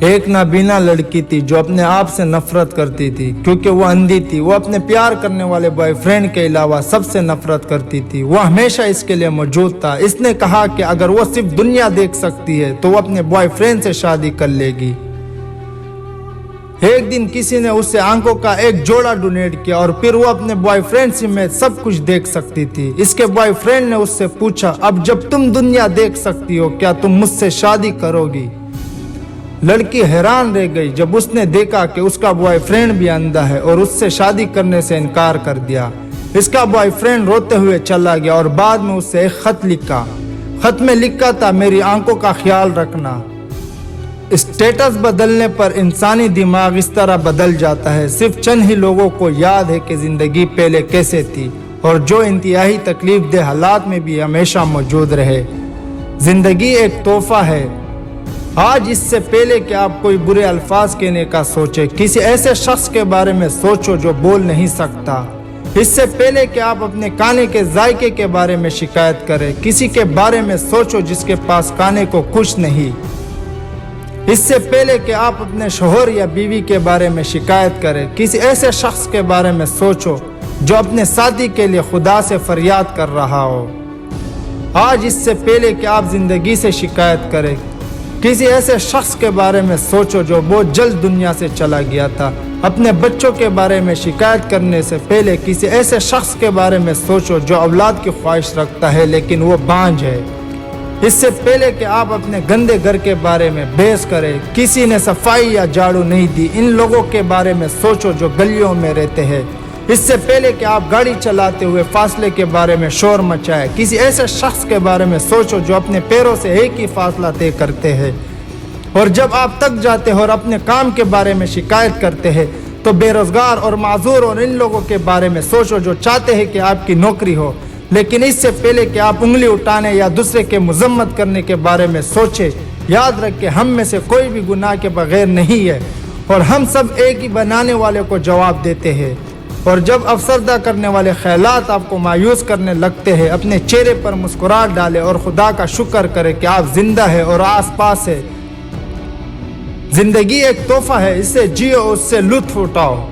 ایک نابینا لڑکی تھی جو اپنے آپ سے نفرت کرتی تھی کیونکہ وہ اندھی تھی۔ وہ اپنے پیار کرنے والے بوائے فرینڈ کے علاوہ سب سے نفرت کرتی تھی۔ وہ ہمیشہ اس کے لیے موجود تھا۔ اس نے کہا کہ اگر وہ صرف دنیا دیکھ سکتی ہے تو وہ اپنے بوائے فرینڈ سے شادی کر لے گی۔ ایک دن کسی نے اس سے آنکھوں کا ایک جوڑا ڈونیٹ کیا اور پھر وہ اپنے بوائے فرینڈ سمیت سب کچھ دیکھ سکتی تھی۔ اس کے بوائے فرینڈ نے اس سے پوچھا، اب جب تم دنیا دیکھ سکتی ہو کیا تم مجھ سے شادی کرو گی؟ لڑکی حیران رہ گئی جب اس نے دیکھا کہ اس کا بوائے فرینڈ بھی اندھا ہے اور اس سے شادی کرنے سے انکار کر دیا۔ اس کا بوائے فرینڈ روتے ہوئے چلا گیا اور بعد میں اس سے ایک خط لکھا۔ خط میں لکھا تھا، میری آنکھوں کا خیال رکھنا۔ اسٹیٹس بدلنے پر انسانی دماغ اس طرح بدل جاتا ہے۔ صرف چند ہی لوگوں کو یاد ہے کہ زندگی پہلے کیسے تھی اور جو انتہائی تکلیف دہ حالات میں بھی ہمیشہ موجود رہے۔ زندگی ایک تحفہ ہے۔ آج اس سے پہلے کہ آپ کوئی برے الفاظ کہنے کا سوچیں، کسی ایسے شخص کے بارے میں سوچو جو بول نہیں سکتا۔ اس سے پہلے کہ آپ اپنے کھانے کے ذائقے کے بارے میں شکایت کریں، کسی کے بارے میں سوچو جس کے پاس کھانے کو کچھ نہیں۔ اس سے پہلے کہ آپ اپنے شوہر یا بیوی کے بارے میں شکایت کریں، کسی ایسے شخص کے بارے میں سوچو جو اپنے ساتھی کے لیے خدا سے فریاد کر رہا ہو۔ آج اس سے پہلے کہ آپ زندگی سے شکایت کریں، کسی ایسے شخص کے بارے میں سوچو جو بہت جلد دنیا سے چلا گیا تھا۔ اپنے بچوں کے بارے میں شکایت کرنے سے پہلے کسی ایسے شخص کے بارے میں سوچو جو اولاد کی خواہش رکھتا ہے لیکن وہ بانجھ ہے۔ اس سے پہلے کہ آپ اپنے گندے گھر کے بارے میں بحث کریں، کسی نے صفائی یا جھاڑو نہیں دی، ان لوگوں کے بارے میں سوچو جو گلیوں میں رہتے ہیں۔ اس سے پہلے کہ آپ گاڑی چلاتے ہوئے فاصلے کے بارے میں شور مچائے، کسی ایسے شخص کے بارے میں سوچو جو اپنے پیروں سے ایک ہی فاصلہ طے کرتے ہیں۔ اور جب آپ تک جاتے ہیں اور اپنے کام کے بارے میں شکایت کرتے ہیں تو بے روزگار اور معذور اور ان لوگوں کے بارے میں سوچو جو چاہتے ہیں کہ آپ کی نوکری ہو۔ لیکن اس سے پہلے کہ آپ انگلی اٹھانے یا دوسرے کے مذمت کرنے کے بارے میں سوچیں، یاد رکھ کہ ہم میں سے کوئی بھی گناہ کے بغیر نہیں ہے اور ہم سب ایک ہی بنانے والے کو جواب دیتے ہیں۔ اور جب افسردہ کرنے والے خیالات آپ کو مایوس کرنے لگتے ہیں، اپنے چہرے پر مسکراہٹ ڈالیں اور خدا کا شکر کریں کہ آپ زندہ ہیں اور آس پاس ہیں۔ زندگی ایک تحفہ ہے، اسے جیو، اس سے لطف اٹھاؤ۔